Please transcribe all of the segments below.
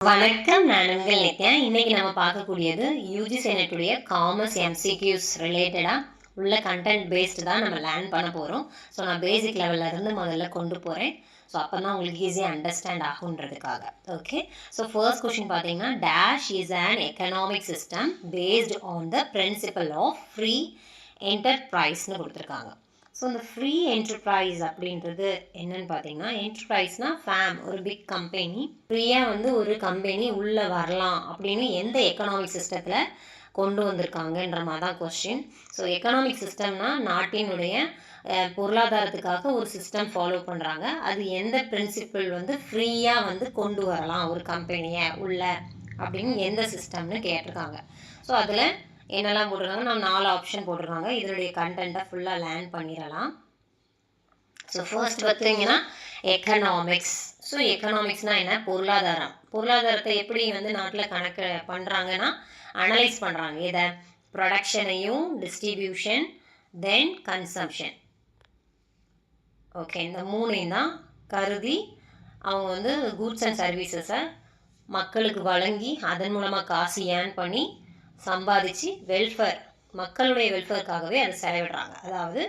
வணக்கம். நான் உங்கள் நித்யா. இன்னைக்கு நம்ம பார்க்கக்கூடியது யூஜி செனட்டுடைய காமர்ஸ் எம்சிக்யூஸ் ரிலேட்டடா உள்ள கண்டென்ட் பேஸ்டு தான் நம்ம லேர்ன் பண்ண போகிறோம். ஸோ நான் பேசிக் லெவல்ல இருந்து முதல்ல கொண்டு போகிறேன். ஸோ அப்போ தான் உங்களுக்கு ஈஸியாக அண்டர்ஸ்டாண்ட் ஆகுன்றதுக்காக. ஓகே. ஸோ ஃபர்ஸ்ட் கொஸ்டின் பார்த்தீங்கன்னா dash is an economic system based on the principle of free என்டர்பிரைஸ்னு கொடுத்துருக்காங்க. ஸோ இந்த ஃப்ரீ என்டர்பிரைஸ் அப்படின்றது என்னன்னு பார்த்தீங்கன்னா, என்டர்பிரைஸ்னால் ஃபேம் ஒரு பிக் கம்பெனி ஃப்ரீயாக ஒரு கம்பெனி உள்ளே வரலாம் அப்படின்னு எந்த எக்கனாமிக் சிஸ்டத்தில் கொண்டு வந்திருக்காங்கன்ற மாதிரி தான் கொஸ்டின். ஸோ எக்கனாமிக் சிஸ்டம்னா நாட்டினுடைய பொருளாதாரத்துக்காக ஒரு சிஸ்டம் ஃபாலோ பண்ணுறாங்க. அது எந்த பிரின்சிபிள் ஃப்ரீயாக கொண்டு வரலாம் ஒரு கம்பெனியை உள்ள அப்படின்னு எந்த சிஸ்டம்னு கேட்டிருக்காங்க. ஸோ அதில் என்னெல்லாம் போட்டிருக்காங்க, நம்ம 4 ஆப்ஷன் போட்டிருக்காங்க. இதனுடைய கண்டென்ட்டை ஃபுல்லாக லேர்ன் பண்ணிடலாம். ஸோ ஃபர்ஸ்ட் பார்த்தீங்கன்னா எக்கனாமிக்ஸ். ஸோ எக்கனாமிக்ஸ்னால் என்ன? பொருளாதாரம். பொருளாதாரத்தை எப்படி நாட்டில் கணக்கு பண்ணுறாங்கன்னா, அனலைஸ் பண்ணுறாங்க. இதை ப்ரொடக்ஷனையும் டிஸ்ட்ரிபியூஷன் தென் கன்சம்ஷன். ஓகே, இந்த மூணையும் தான் கருதி அவங்க கூட்ஸ் அண்ட் சர்வீசஸை மக்களுக்கு வழங்கி அதன் மூலமாக காசு ஏர்ன் பண்ணி சம்பாதிச்சு வெல்ஃபேர் மக்களுடைய வெல்ஃபேருக்காகவே அதை செலவிடுறாங்க. அதாவது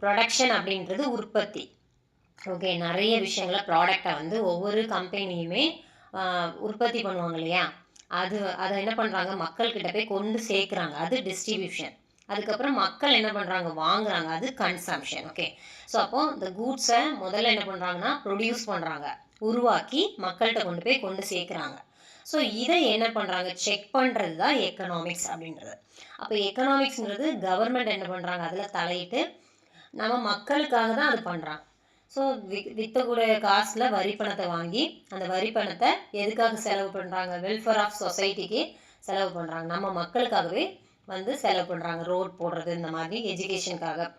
ப்ரொடக்ஷன் அப்படின்றது உற்பத்தி. ஓகே, நிறைய விஷயங்களை ப்ராடக்டை ஒவ்வொரு கம்பெனியுமே உற்பத்தி பண்ணுவாங்க இல்லையா, அதை என்ன பண்ணுறாங்க, மக்கள்கிட்ட போய் கொண்டு சேர்க்குறாங்க. அது டிஸ்ட்ரிபியூஷன். அதுக்கப்புறம் மக்கள் என்ன பண்ணுறாங்க, வாங்குறாங்க. அது கன்சம்ஷன். ஓகே. ஸோ அப்போது இந்த கூட்ஸை முதல்ல என்ன பண்ணுறாங்கன்னா ப்ரொடியூஸ் பண்ணுறாங்க, உருவாக்கி மக்கள்கிட்ட கொண்டு சேர்க்குறாங்க. ஸோ இதை என்ன பண்ணுறாங்க, செக் பண்ணுறது தான் எக்கனாமிக்ஸ் அப்படின்றது. அப்போ எக்கனாமிக்ஸ்ன்றது கவர்மெண்ட் என்ன பண்ணுறாங்க, அதில் தலையிட்டு நம்ம மக்களுக்காக தான் அது பண்ணுறாங்க. ஸோ விற்றக்கூடிய காசில் வரி பணத்தை வாங்கி அந்த வரி பணத்தை எதுக்காக செலவு பண்ணுறாங்க, வெல்ஃபேர் ஆஃப் சொசைட்டிக்கு செலவு பண்ணுறாங்க. நம்ம மக்களுக்காகவே செலவு பண்ணுறாங்க. ரோட் போடுறது, இந்த மாதிரி எஜுகேஷனுக்காக.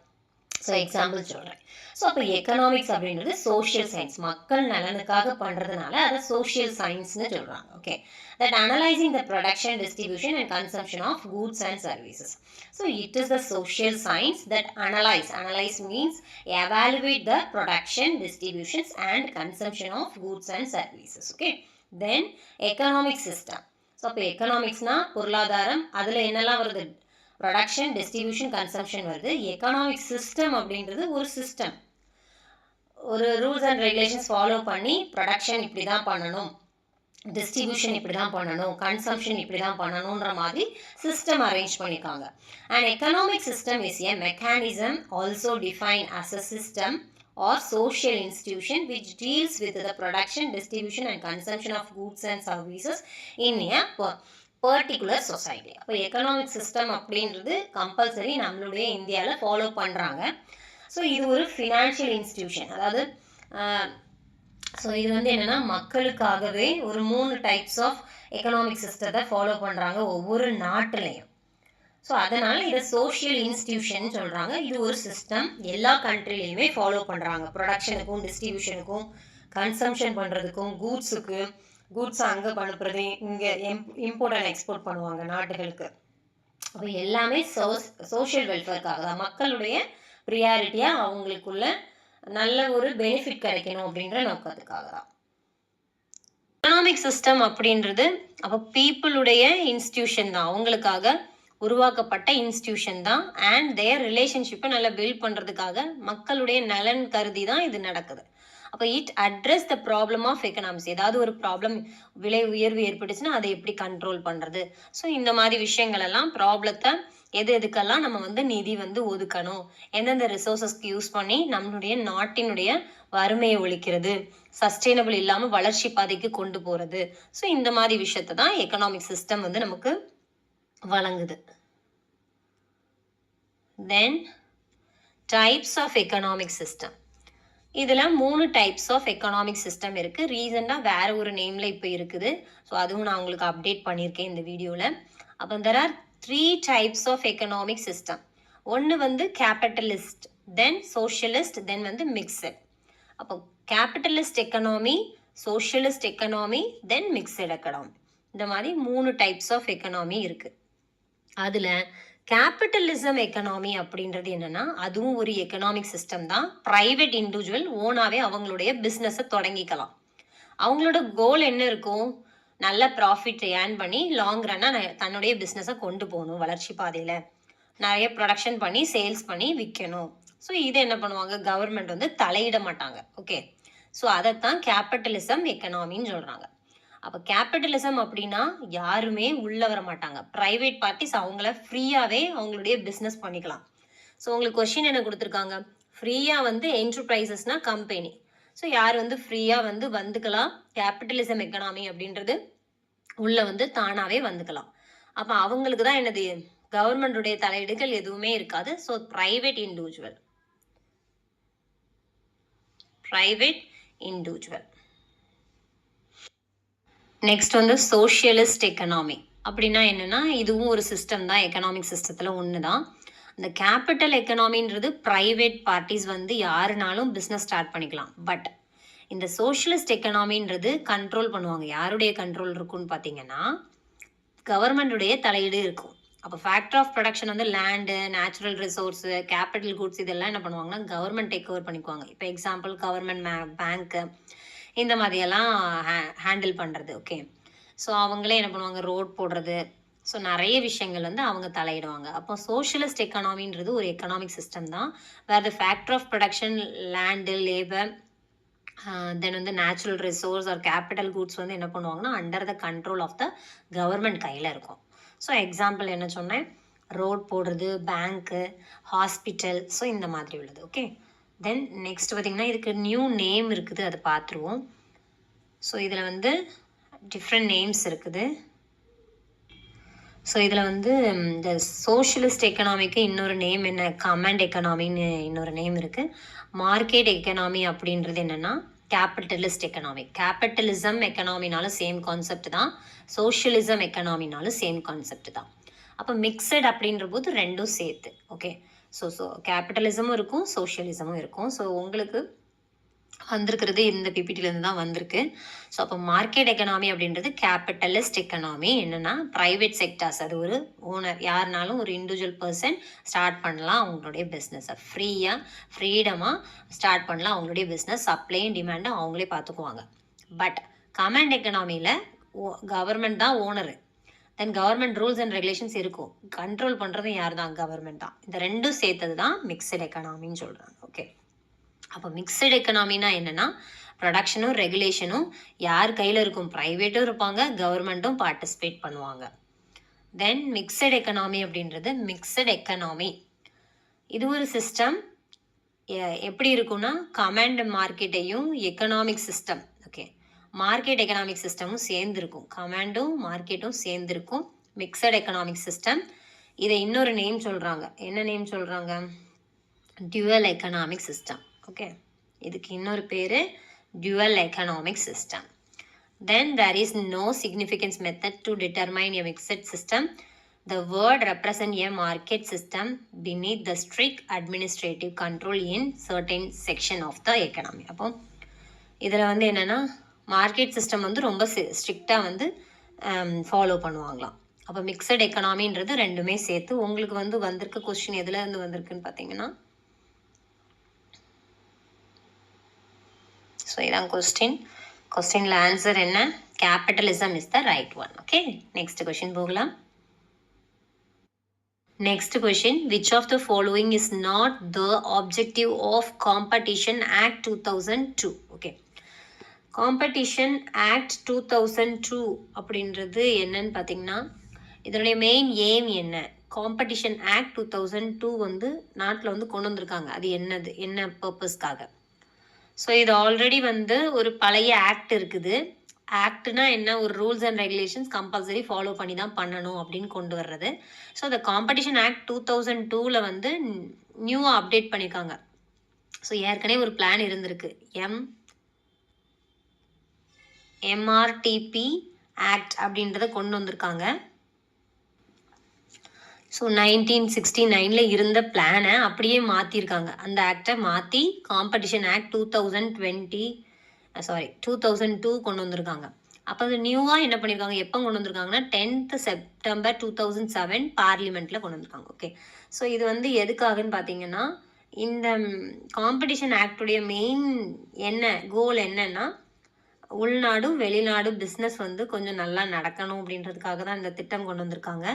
ஸோ எக்ஸாம்பிள் சொல்கிறேன். ஸோ அப்போ எக்கனாமிக்ஸ் அப்படின்றது சோஷியல் சயின்ஸ், மக்கள் நலனுக்காக பண்ணுறதுனால அதை சோஷியல் சயின்ஸ்னு சொல்கிறாங்க. Okay, that analysing the production, distribution and consumption of goods and services. So it is the social science that analyse means evaluate the production, distributions and consumption of goods and services. Okay, then economic system. So அப்போ எக்கனாமிக்ஸ்னால் பொருளாதாரம், அதில் என்னெல்லாம் வருது, production, distribution, consumption வருது. Economic system அப்படின்றது ஒரு system, ஒரு ரூல்ஸ் அண்ட் ரெகுலேஷன்ஸ் ஃபாலோ பண்ணி ப்ரொடக்ஷன் இப்படி தான் பண்ணணும், டிஸ்ட்ரிபியூஷன் இப்படி தான் பண்ணணும், கன்சம்ஷன் இப்படி தான் பண்ணணுன்ற மாதிரி சிஸ்டம் அரேஞ்ச் பண்ணியிருக்காங்க. And economic system is a mechanism also define as a system or social institution which deals with the production, distribution and consumption of goods and services in a particular society. அப்போ economic system அப்படின்றது compulsory நம்மளுடைய இந்தியாவில் follow பண்ணுறாங்க. So இது ஒரு financial institution. அதாவது so இது என்னென்னா மக்களுக்காகவே ஒரு 3 டைப்ஸ் ஆஃப் எக்கனாமிக் சிஸ்டத்தை ஃபாலோ பண்ணுறாங்க ஒவ்வொரு நாட்டிலையும். ஸோ அதனால் இதை சோஷியல் இன்ஸ்டிடியூஷன் சொல்கிறாங்க. இது ஒரு சிஸ்டம் எல்லா கண்ட்ரிலையுமே ஃபாலோ பண்ணுறாங்க. ப்ரொடக்ஷனுக்கும், டிஸ்ட்ரிபியூஷனுக்கும், கன்சம்ஷன் பண்ணுறதுக்கும், கூட்ஸ் அங்கே அனுப்புறது, இங்கே இம்போர்ட் அண்ட் எக்ஸ்போர்ட் பண்ணுவாங்க நாட்டுகளுக்கு. அப்போ எல்லாமே சோஷியல் வெல்ஃபேருக்காக தான், மக்களுடைய ப்ரியாரிட்டியாக அவங்களுக்குள்ள நல்ல ஒரு பெனிஃபிட் கிடைக்கணும் அப்படின்ற நோக்கத்துக்காக தான். எக்கனாமிக் சிஸ்டம் அப்படின்றது அப்போ பீப்புளுடைய இன்ஸ்டிடியூஷன் தான், அவங்களுக்காக உருவாக்கப்பட்ட இன்ஸ்டிடியூஷன் தான். அண்ட் தேர் ரிலேஷன்ஷிப்பை நல்லா பில்ட் பண்ணுறதுக்காக மக்களுடைய நலன் கருதி தான் இது நடக்குது. அப்போ it address the problem of economics. ஏதாவது ஒரு ப்ராப்ளம், விலை உயர்வு ஏற்பட்டுச்சுன்னா அதை எப்படி கண்ட்ரோல் பண்ணுறது. ஸோ இந்த மாதிரி விஷயங்கள் எல்லாம் ப்ராப்ளத்தை எதுக்கெல்லாம் நம்ம நிதி ஒதுக்கணும், எந்தெந்த ரிசோர்ஸஸ்க்கு யூஸ் பண்ணி நம்மளுடைய நாட்டினுடைய வறுமையை ஒழிக்கிறது, சஸ்டெயினபிள் இல்லாமல் வளர்ச்சி பாதைக்கு கொண்டு போகிறது. ஸோ இந்த மாதிரி விஷயத்தை தான் எக்கனாமிக் சிஸ்டம் நமக்கு வழங்குது. Then types of economic system. இதில் 3 டைப்ஸ் ஆஃப் எக்கனாமிக் சிஸ்டம் இருக்குது. ரீசெண்டாக வேறு ஒரு நேமில் இப்போ இருக்குது. ஸோ அதுவும் நான் உங்களுக்கு அப்டேட் பண்ணியிருக்கேன் இந்த வீடியோவில். அப்போ there are 3 types of economic system. ஒன்று capitalist, then socialist, then mixed. அப்போ capitalist economy, socialist economy, then mixed economy. இந்த மாதிரி 3 டைப்ஸ் ஆஃப் எக்கனாமி இருக்குது. அதில் கேபிட்டலிசம் எக்கனாமி அப்படின்றது என்னன்னா, அதுவும் ஒரு எக்கனாமிக் சிஸ்டம் தான். பிரைவேட் இண்டிவிஜுவல் ஓனாவே அவங்களுடைய பிஸ்னஸை தொடங்கிக்கலாம். அவங்களோட கோல் என்ன இருக்கும், நல்ல ப்ராஃபிட் ஏர்ன் பண்ணி லாங் ரன்னாக தன்னுடைய பிஸ்னஸை கொண்டு போகணும் வளர்ச்சி பாதையில், நிறைய ப்ரொடக்ஷன் பண்ணி சேல்ஸ் பண்ணி விற்கணும். ஸோ இது என்ன பண்ணுவாங்க, கவர்மெண்ட் வந்து தலையிட மாட்டாங்க. ஓகே, ஸோ அதைத்தான் கேபிட்டலிசம் எக்கனாமின்னு சொல்கிறாங்க. அப்போ கேபிட்டலிசம் அப்படின்னா யாருமே உள்ளே வர மாட்டாங்க. ப்ரைவேட் பார்ட்டிஸ் அவங்கள ஃப்ரீயாகவே அவங்களுடைய பிஸ்னஸ் பண்ணிக்கலாம். ஸோ உங்களுக்கு கொஷின் என்ன கொடுத்துருக்காங்க, ஃப்ரீயாக வந்து என்டர்பிரைசஸ்னால் கம்பெனி. ஸோ யார் வந்து ஃப்ரீயாக வந்து வந்துக்கலாம், கேபிட்டலிசம் எக்கனாமி அப்படின்றது உள்ளே வந்து தானாகவே வந்துக்கலாம். அப்போ அவங்களுக்கு தான் என்னது, கவர்மெண்டுடைய தலையீடுகள் எதுவுமே இருக்காது. ஸோ ப்ரைவேட் இண்டிவிஜுவல் நெக்ஸ்ட் வந்து சோஷியலிஸ்ட் எக்கனாமி அப்படின்னா என்னன்னா, இதுவும் ஒரு சிஸ்டம் தான், எக்கனாமிக் சிஸ்டத்தில் ஒன்று தான். இந்த கேபிட்டல் எக்கனாமின்றது ப்ரைவேட் பார்ட்டிஸ் வந்து யாருனாலும் பிஸ்னஸ் ஸ்டார்ட் பண்ணிக்கலாம். பட் இந்த சோஷியலிஸ்ட் எக்கனாமின்றது கண்ட்ரோல் பண்ணுவாங்க. யாருடைய கண்ட்ரோல் இருக்குன்னு பார்த்தீங்கன்னா, கவர்மெண்டுடைய தலையீடு இருக்கும். அப்போ ஃபேக்டர் ஆஃப் ப்ரொடக்ஷன் வந்து land, natural resource, capital goods இதெல்லாம் என்ன பண்ணுவாங்கன்னா கவர்மெண்ட் டேக் ஓவர் பண்ணிக்குவாங்க. இப்போ எக்ஸாம்பிள் கவர்மெண்ட் பேங்க்கு இந்த மாதிரியெல்லாம் ஹேண்டில் பண்ணுறது. ஓகே, ஸோ அவங்களே என்ன பண்ணுவாங்க, ரோட் போடுறது, ஸோ நிறைய விஷயங்கள் வந்து அவங்க தலையிடுவாங்க. அப்போ சோஷியலிஸ்ட் எக்கனாமின்றது ஒரு எக்கனாமிக் சிஸ்டம் தான், where the factor of production land, labour, then வந்து natural resource or capital goods வந்து என்ன பண்ணுவாங்கன்னா under the control of the government கையில் இருக்கும். ஸோ எக்ஸாம்பிள் என்ன சொன்னேன், ரோட் போடுறது, பேங்க்கு, ஹாஸ்பிட்டல், ஸோ இந்த மாதிரி உள்ளது. ஓகே, தென் நெக்ஸ்ட் பார்த்திங்கன்னா இதுக்கு நியூ நேம் இருக்குது, அதை பார்த்துருவோம். ஸோ இதில் வந்து டிஃப்ரெண்ட் நேம்ஸ் இருக்குது. ஸோ இதில் வந்து இந்த சோஷியலிஸ்ட் எக்கனாமிக்கு இன்னொரு நேம் என்ன, கமாண்ட் எக்கனாமின்னு இன்னொரு நேம் இருக்குது. மார்க்கெட் எக்கனாமி அப்படின்றது என்னென்னா கேபிட்டலிஸ்ட் எக்கனாமி. கேபிட்டலிசம் எக்கனாமினாலும் சேம் கான்செப்ட் தான், சோஷியலிசம் எக்கனாமினாலும் சேம் கான்செப்ட் தான். அப்போ மிக்சட் அப்படின்ற போது ரெண்டும் சேர்த்து. ஓகே, ஸோ கேபிட்டலிசமும் இருக்கும், சோஷியலிசமும் இருக்கும். ஸோ உங்களுக்கு வந்திருக்கிறது இந்த பிபிடிலேருந்து தான் வந்திருக்கு. ஸோ அப்போ மார்க்கெட் எக்கனாமி அப்படின்றது கேபிட்டலிஸ்ட் எக்கனாமி. என்னென்னா ப்ரைவேட் செக்டார்ஸ், அது ஒரு ஓனர், யாருனாலும் ஒரு இண்டிவிஜுவல் பர்சன் ஸ்டார்ட் பண்ணலாம் அவங்களுடைய பிஸ்னஸை, ஃப்ரீடமாக ஸ்டார்ட் பண்ணலாம் அவங்களுடைய பிஸ்னஸ், சப்ளையும் டிமாண்டும் அவங்களே பார்த்துக்குவாங்க. பட் கமாண்ட் எக்கனாமியில் கவர்மெண்ட் தான் owner, then government rules and regulations இருக்கும், கண்ட்ரோல் பண்ணுறதும் யார் தான், கவர்மெண்ட் தான். இந்த ரெண்டும் சேர்த்தது தான் மிக்சட் எக்கனாமின்னு சொல்கிறாங்க. ஓகே, அப்போ மிக்சட் எக்கனாமினா என்னென்னா ப்ரொடக்ஷனும் ரெகுலேஷனும் யார் கையில் இருக்கும், ப்ரைவேட்டும் இருப்பாங்க, கவர்மெண்ட்டும் பார்ட்டிசிபேட் பண்ணுவாங்க. தென் மிக்சட் எக்கனாமி அப்படின்றது, மிக்சட் எக்கனாமி இது ஒரு சிஸ்டம். எப்படி இருக்குன்னா கமாண்ட் மார்க்கெட்டையும் economic system, okay, market economic சிஸ்டமும் சேர்ந்துருக்கும், கமாண்டும் மார்க்கெட்டும் சேர்ந்துருக்கும், மிக்சட் எக்கனாமிக் சிஸ்டம். இதை இன்னொரு நேம் சொல்கிறாங்க, என்ன நேம் சொல்கிறாங்க, டியூவல் எக்கனாமிக் சிஸ்டம். ஓகே, இதுக்கு இன்னொரு பேர் dual economic system. Then there is no significance method to determine a mixed system. The word represent a market system beneath the strict administrative control in certain section of the economy. அப்போ இதில் வந்து என்னென்னா market system வந்து ரொம்ப ஸ்ட்ரிக்டாக வந்து follow பண்ணுவாங்களாம். அப்போ மிக்சட் எக்கனாமின்றது ரெண்டுமே சேர்த்து. உங்களுக்கு வந்து வந்திருக்க கொஸ்டின் எதில் இருந்து வந்திருக்குன்னு பார்த்தீங்கன்னா, ஸோ இதான் கொஸ்டினில் ஆன்சர் என்ன, capitalism is the right one. Okay, next question போகலாம். Next question, which of the following is not the objective of competition act 2002. Okay, competition act 2002 அப்படின்றது என்னன்னு பார்த்தீங்கன்னா, இதனுடைய மெயின் எய்ம் என்ன, காம்படிஷன் ஆக்ட் 2002 வந்து நாட்டில் வந்து கொண்டு வந்திருக்காங்க, அது என்னது, என்ன பர்பஸ்க்காக. ஸோ இது ஆல்ரெடி வந்து ஒரு பழைய ஆக்ட் இருக்குது. ஆக்ட்னா என்ன, ஒரு rules and regulations compulsory follow பண்ணி தான் பண்ணணும் அப்படின்னு கொண்டு வர்றது. ஸோ இந்த காம்படிஷன் ஆக்ட் 2002 வந்து நியூவாக அப்டேட் பண்ணியிருக்காங்க. ஸோ ஏற்கனவே ஒரு பிளான் இருந்திருக்கு, எம்ஆர்டிபி ஆக்ட் அப்படின்றத கொண்டு வந்திருக்காங்க. ஸோ 1969 இருந்த பிளானை அப்படியே மாற்றிருக்காங்க, அந்த ஆக்டை மாற்றி காம்படிஷன் ஆக்ட் 2002 கொண்டு வந்திருக்காங்க. அப்போ அது நியூவாக என்ன பண்ணியிருக்காங்க, எப்போ கொண்டு வந்திருக்காங்கன்னா 10th September 2007 பார்லிமெண்ட்டில் கொண்டு வந்திருக்காங்க. ஓகே, ஸோ இது வந்து எதுக்காகன்னு பார்த்தீங்கன்னா, இந்த காம்படிஷன் ஆக்டுடைய மெயின் என்ன கோல் என்னன்னா, உள்நாடும் வெளிநாடு பிஸ்னஸ் வந்து கொஞ்சம் நல்லா நடக்கணும் அப்படின்றதுக்காக தான் இந்த திட்டம் கொண்டு வந்திருக்காங்க.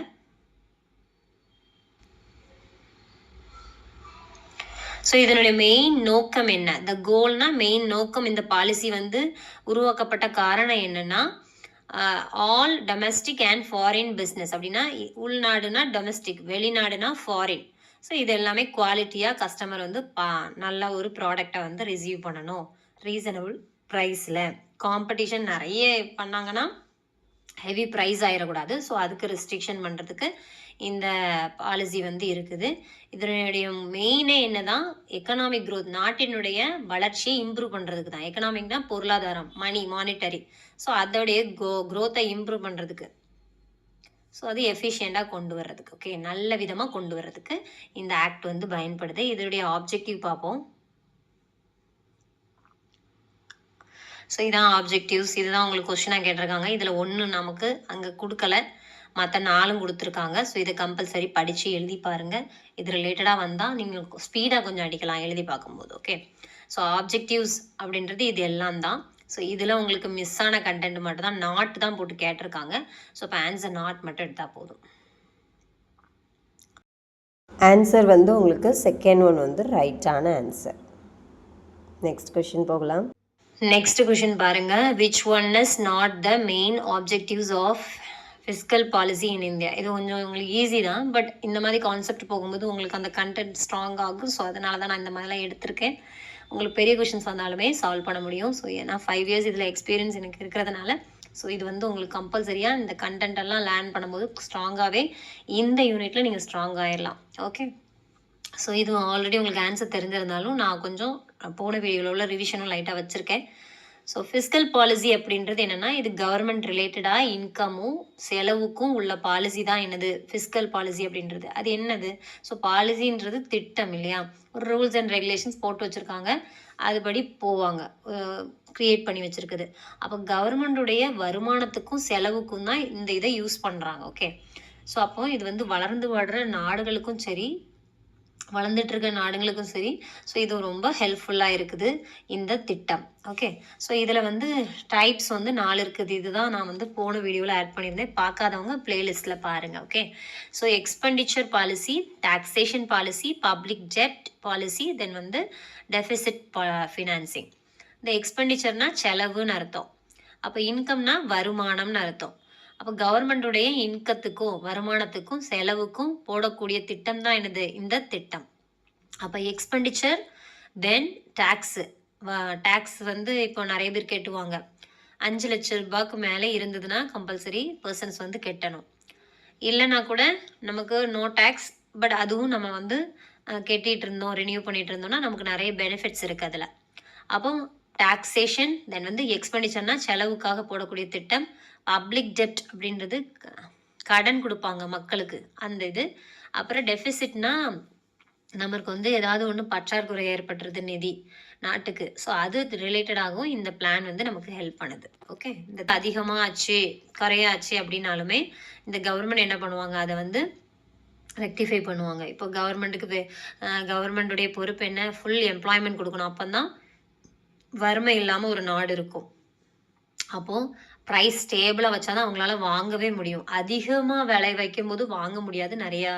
ஸோ இதனுடைய மெயின் நோக்கம் என்ன? கோல்னா மெயின் நோக்கம். இந்த பாலிசி வந்து உருவாக்கப்பட்ட காரணம் என்னன்னா, all domestic and foreign business அப்படின்னா உள்நாடுனா டொமஸ்டிக், வெளிநாடுனா ஃபாரின். ஸோ இது எல்லாமே குவாலிட்டியாக கஸ்டமர் வந்து நல்ல ஒரு ப்ராடக்டை வந்து ரிசீவ் பண்ணணும் ரீசனபிள் ப்ரைஸில். காம்படிஷன் நிறைய பண்ணாங்கன்னா ஹெவி ப்ரைஸ் ஆயிடக்கூடாது. ஸோ அதுக்கு ரெஸ்ட்ரிக்ஷன் பண்ணுறதுக்கு இந்த பாலிசி வந்து இருக்குது. இதனுடைய மெயினே என்னதான், எக்கனாமிக் க்ரோத், நாட்டினுடைய வளர்ச்சியை இம்ப்ரூவ் பண்ணுறதுக்கு தான். எக்கனாமிக்னா பொருளாதாரம், மணி, மானிட்டரி. ஸோ அதோடைய க்ரோத்தை இம்ப்ரூவ் பண்ணுறதுக்கு, ஸோ அது எஃபிஷியண்டாக கொண்டு வர்றதுக்கு, ஓகே, நல்ல விதமாக கொண்டு வர்றதுக்கு இந்த ஆக்ட் வந்து பயன்படுது. இதனுடைய ஆப்ஜெக்டிவ் பார்ப்போம். ஸோ இதான் ஆப்ஜெக்டிவ்ஸ். இதுதான் உங்களுக்கு கொஸ்டினாக கேட்டிருக்காங்க. இதில் ஒன்று நமக்கு அங்கே கொடுக்கல, மற்ற 4 கொடுத்துருக்காங்க. ஸோ இதை கம்பல்சரி படித்து எழுதி பாருங்கள். இது ரிலேட்டடாக வந்தால் நீங்கள் ஸ்பீடாக கொஞ்சம் அடிக்கலாம் எழுதி பார்க்கும்போது, ஓகே. ஸோ ஆப்ஜெக்டிவ்ஸ் அப்படின்றது இது எல்லாம் தான். ஸோ இதில் உங்களுக்கு மிஸ் ஆன கண்டென்ட் மட்டும் தான், நாட் தான் போட்டு கேட்டிருக்காங்க. ஸோ இப்போ ஆன்சர் நாட் மட்டும் எடுத்தால் போதும். ஆன்சர் வந்து உங்களுக்கு செகண்ட் ஒன் வந்து ரைட்டான ஆன்சர். நெக்ஸ்ட் கொஷின் போகலாம். நெக்ஸ்ட் கொஷின் பாருங்க. Which one is not the main objectives of fiscal policy in India? இது கொஞ்சம் உங்களுக்கு ஈஸி தான், பட் இந்த மாதிரி கான்செப்ட் போகும்போது உங்களுக்கு அந்த கண்டென்ட் ஸ்ட்ராங் ஆகும். ஸோ அதனால தான் நான் இந்த மாதிரிலாம் எடுத்திருக்கேன். உங்களுக்கு பெரிய கொஷின்ஸ் வந்தாலுமே சால்வ் பண்ண முடியும். ஸோ ஏன்னா 5 இயர்ஸ் இதில் எக்ஸ்பீரியன்ஸ் எனக்கு இருக்கிறதுனால ஸோ இது வந்து உங்களுக்கு கம்பல்சரியாக இந்த கண்டென்ட் எல்லாம் லேர்ன் பண்ணும்போது ஸ்ட்ராங்காகவே இந்த யூனிட்டில் நீங்கள் ஸ்ட்ராங் ஆகிடலாம், ஓகே. ஸோ இது ஆல்ரெடி உங்களுக்கு ஆன்சர் தெரிஞ்சிருந்தாலும் நான் கொஞ்சம் போன வீடியோவில் உள்ள ரிவிஷனும் லைட்டாக வச்சுருக்கேன். ஸோ ஃபிஸ்கல் பாலிசி அப்படின்றது என்னென்னா, இது கவர்மெண்ட் ரிலேட்டடாக இன்கமும் செலவுக்கும் உள்ள பாலிசி தான் என்னது ஃபிஸ்கல் பாலிசி அப்படின்றது. அது என்னது? ஸோ பாலிசின்றது திட்டம் இல்லையா, ஒரு ரூல்ஸ் அண்ட் ரெகுலேஷன்ஸ் போட்டு வச்சுருக்காங்க, அதுபடி போவாங்க, க்ரியேட் பண்ணி வச்சுருக்குது. அப்போ கவர்மெண்ட்டுடைய வருமானத்துக்கும் செலவுக்கும் தான் இந்த இதை யூஸ் பண்ணுறாங்க, ஓகே. ஸோ அப்போ இது வந்து வளர்ந்து வர்ற நாடுகளுக்கும் சரி, வளர்ந்துட்டு இருக்க நாடுகளுக்கும் சரி, ஸோ இது ரொம்ப ஹெல்ப்ஃபுல்லாக இருக்குது இந்த திட்டம், ஓகே. ஸோ இதில் வந்து டைப்ஸ் வந்து 4 இருக்குது. இதுதான் நான் வந்து போன வீடியோவில் ஆட் பண்ணியிருந்தேன். பார்க்காதவங்க பிளேலிஸ்ட்டில் பாருங்கள், okay. So expenditure policy, taxation policy, public டெப்ட் பாலிசி, தென் வந்து டெஃபிசிட் ஃபினான்சிங். இந்த எக்ஸ்பெண்டிச்சர்னா செலவுன்னு அர்த்தம். அப்போ இன்கம்னா வருமானம்னு அர்த்தம். அப்போ கவர்மெண்ட்டுடைய இன்கத்துக்கும் வருமானத்துக்கும் செலவுக்கும் போடக்கூடிய திட்டம் தான் என்னது இந்த திட்டம். அப்போ எக்ஸ்பெண்டிச்சர், தென் டேக்ஸு. டேக்ஸ் வந்து இப்போ நிறைய பேர் கெட்டுவாங்க. 5 லட்சம் ரூபாய்க்கு மேலே இருந்ததுன்னா கம்பல்சரி பர்சன்ஸ் வந்து கெட்டணும். இல்லைன்னா கூட நமக்கு நோ டேக்ஸ், பட் அதுவும் நம்ம வந்து கெட்டிகிட்டு இருந்தோம், ரினியூ பண்ணிகிட்டு இருந்தோம்னா நமக்கு நிறைய பெனிஃபிட்ஸ் இருக்குது அதில். அப்போ டாக்ஸேஷன், தென் வந்து எக்ஸ்பெண்டிச்சர்னா செலவுக்காக போடக்கூடிய திட்டம். பப்ளிக் டெப்ட் அப்படின்றது கடன் கொடுப்பாங்க மக்களுக்கு, அந்த இது. அப்புறம் டெஃபிசிட்னா நமக்கு வந்து ஏதாவது ஒன்று பற்றாக்குறை ஏற்பட்டுறது நிதி நாட்டுக்கு, ஸோ அது ரிலேட்டடாகவும் இந்த பிளான் வந்து நமக்கு ஹெல்ப் பண்ணுது, ஓகே. இந்த அதிகமாக ஆச்சு குறையாச்சு அப்படின்னாலுமே இந்த கவர்மெண்ட் என்ன பண்ணுவாங்க, அதை வந்து ரெக்டிஃபை பண்ணுவாங்க. இப்போ கவர்மெண்ட்டுடைய பொறுப்பு என்ன, ஃபுல் எம்ப்ளாய்மெண்ட் கொடுக்கணும், அப்போ தான் வறுமை இல்லாமல் ஒரு நாடு இருக்கும். அப்போது ப்ரைஸ் ஸ்டேபிளாக வச்சா தான் அவங்களால வாங்கவே முடியும். அதிகமாக விலை வைக்கும் போது வாங்க முடியாது நிறையா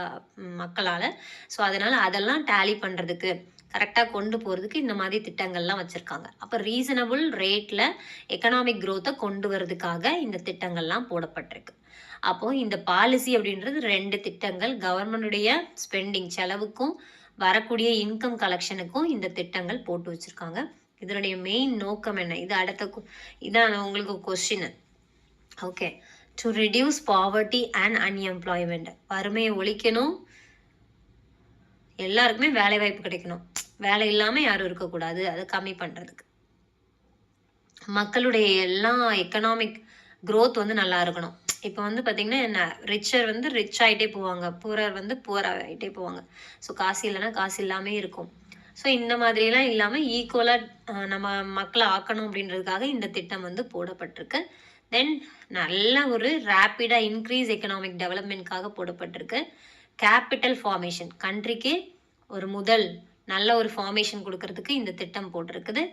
மக்களால். ஸோ அதனால் அதெல்லாம் டேலி பண்ணுறதுக்கு, கரெக்டாக கொண்டு போகிறதுக்கு இந்த மாதிரி திட்டங்கள்லாம் வச்சுருக்காங்க. அப்போ ரீசனபிள் ரேட்டில் எக்கனாமிக் க்ரோத்தை கொண்டு வரதுக்காக இந்த திட்டங்கள்லாம் போடப்பட்டிருக்கு. அப்போது இந்த பாலிசி அப்படின்றது 2 திட்டங்கள், கவர்மெண்டுடைய ஸ்பெண்டிங் செலவுக்கும் வரக்கூடிய இன்கம் கலெக்ஷனுக்கும் இந்த திட்டங்கள் போட்டு வச்சுருக்காங்க. இதனுடைய மெயின் நோக்கம் என்ன, இது இதான் உங்களுக்கு question, okay. To reduce poverty and unemployment, வறுமையை ஒழிக்கணும், எல்லாருக்குமே வேலை வாய்ப்பு கிடைக்கணும், வேலை இல்லாமல் யாரும் இருக்கக்கூடாது, அதை கம்மி பண்ணுறதுக்கு. மக்களுடைய எல்லா எக்கனாமிக் க்ரோத் வந்து நல்லா இருக்கணும். இப்போ வந்து பார்த்திங்கன்னா என்ன, ரிச்சர் வந்து ரிச் ஆகிட்டே போவாங்க, புவர் வந்து புவர் ஆகிட்டே போவாங்க. ஸோ காசு இல்லைன்னா காசு இல்லாமே இருக்கும். ஸோ இந்த மாதிரிலாம் இல்லாமல் ஈக்குவலாக நம்ம மக்களை ஆக்கணும் அப்படின்றதுக்காக இந்த திட்டம் வந்து போடப்பட்டிருக்கு. தென் நல்ல ஒரு ரேப்பிடாக இன்க்ரீஸ் எக்கனாமிக் டெவலப்மெண்ட்காக போடப்பட்டிருக்கு. கேபிட்டல் ஃபார்மேஷன், கண்ட்ரிக்கு ஒரு நல்ல ஒரு ஃபார்மேஷன் கொடுக்கறதுக்கு இந்த திட்டம் போட்டிருக்குது.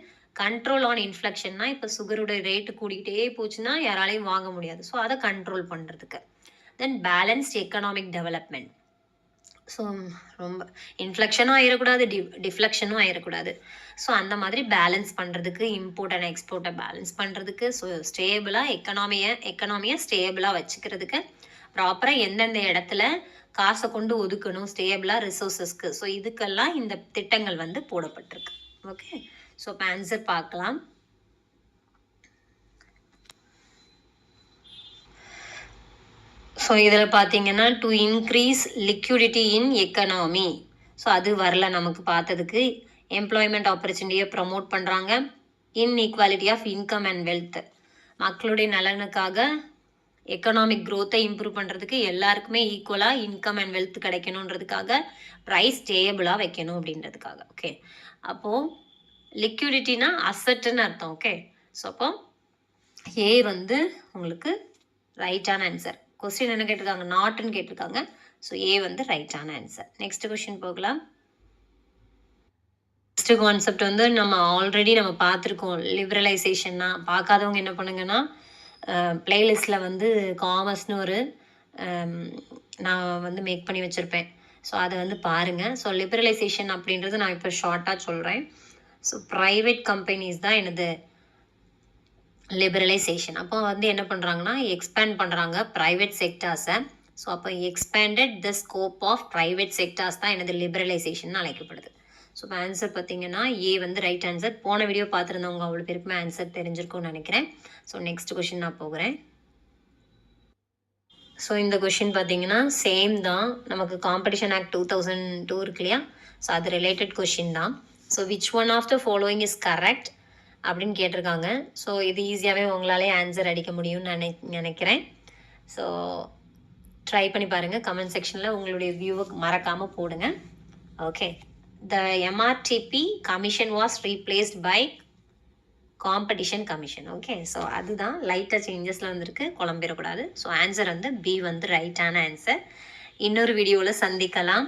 கண்ட்ரோல் ஆன் இன்ஃப்ளெக்ஷன்னா இப்போ சுகரோட ரேட்டு கூடிக்கிட்டே போச்சுன்னா யாராலையும் வாங்க முடியாது. ஸோ அதை கண்ட்ரோல் பண்ணுறதுக்கு. தென் பேலன்ஸ்ட் எக்கனாமிக் டெவலப்மெண்ட். ஸோ ரொம்ப இன்ஃப்ளெக்ஷனும் ஆயிடக்கூடாது, டிஃப்ளெக்ஷனும் ஆயிடக்கூடாது. ஸோ அந்த மாதிரி பேலன்ஸ் பண்ணுறதுக்கு, இம்போர்ட் அண்ட் எக்ஸ்போர்ட்டை பேலன்ஸ் பண்ணுறதுக்கு, ஸோ ஸ்டேபிளாக எக்கனாமியை ஸ்டேபிளாக வச்சுக்கிறதுக்கு, ப்ராப்பராக எந்தெந்த இடத்துல காசை கொண்டு ஒதுக்கணும் ஸ்டேபிளாக ரிசோர்ஸஸ்க்கு. ஸோ இதுக்கெல்லாம் இந்த திட்டங்கள் வந்து போடப்பட்டிருக்கு. ஓகே, ஸோ இப்போ ஆன்சர் பார்க்கலாம். ஸோ இதில் பார்த்தீங்கன்னா to increase liquidity in economy. So அது வரல நமக்கு பார்த்ததுக்கு. எம்ப்ளாய்மெண்ட் ஆப்பர்ச்சுனிட்டியை ப்ரமோட் பண்ணுறாங்க. Inequality of income and wealth. மக்களுடைய நலனுக்காக எக்கனாமிக் க்ரோத்தை இம்ப்ரூவ் பண்ணுறதுக்கு எல்லாருக்குமே ஈக்குவலாக இன்கம் அண்ட் வெல்த் கிடைக்கணுன்றதுக்காக ப்ரைஸ் ஸ்டேபிளாக வைக்கணும் அப்படின்றதுக்காக. ஓகே, அப்போது லிக்விடிட்டினா அசட்டுன்னு அர்த்தம். ஓகே, ஸோ அப்போ ஏ வந்து உங்களுக்கு ரைட்டான ஆன்சர். கொஸ்டின் என்ன கேட்டிருக்காங்க? நாட்டுன்னு கேட்டிருக்காங்க. ஸோ ஏ வந்து ரைட்டான ஆன்சர். நெக்ஸ்ட் கொஸ்டின் போகலாம். நெக்ஸ்ட் கான்செப்ட் வந்து நம்ம ஆல்ரெடி பார்த்துருக்கோம். லிபரலைசேஷன்னா பார்க்காதவங்க என்ன பண்ணுங்கன்னா பிளேலிஸ்ட்டில் வந்து காமர்ஸ்னு ஒரு நான் வந்து மேக் பண்ணி வச்சுருப்பேன். ஸோ அதை வந்து பாருங்கள். ஸோ லிபரலைசேஷன் அப்படின்றது நான் இப்போ ஷார்ட்டாக சொல்கிறேன். ஸோ ப்ரைவேட் கம்பெனிஸ் தான் எனது லிபரலைசேஷன். அப்போ வந்து என்ன பண்ணுறாங்கன்னா எக்ஸ்பேண்ட் பண்ணுறாங்க ப்ரைவேட் செக்டார்ஸை. ஸோ அப்போ expanded the scope of private sectors தான் எனது லிபரலைசேஷன் அழைக்கப்படுது. ஸோ இப்போ ஆன்சர் பார்த்தீங்கன்னா ஏ வந்து ரைட் ஆன்சர். போன வீடியோ பார்த்துருந்தவங்க அவ்வளோ பேருக்குமே ஆன்சர் தெரிஞ்சிருக்கும்னு நினைக்கிறேன். ஸோ நெக்ஸ்ட் கொஷின் நான் போகிறேன். ஸோ இந்த கொஷின் பார்த்தீங்கன்னா சேம் தான். நமக்கு காம்படிஷன் ஆக்ட் 2002 இருக்கு இல்லையா? ஸோ அது ரிலேட்டட் கொஷின் தான். So which one of the following is correct அப்படின்னு கேட்டிருக்காங்க. ஸோ இது ஈஸியாகவே உங்களாலே ஆன்சர் அடிக்க முடியும்னு நினைக்கிறேன். ஸோ ட்ரை பண்ணி பாருங்கள். கமெண்ட் செக்ஷனில் உங்களுடைய வியூவை மறக்காமல் போடுங்க. Okay, the MRTP commission was replaced by competition commission. Okay, so அதுதான் லைட்டாக சேஞ்சஸில் வந்துருக்கு, குழம்பிடக்கூடாது. ஸோ ஆன்சர் வந்து பி வந்து ரைட்டான ஆன்சர். இன்னொரு வீடியோவில் சந்திக்கலாம்.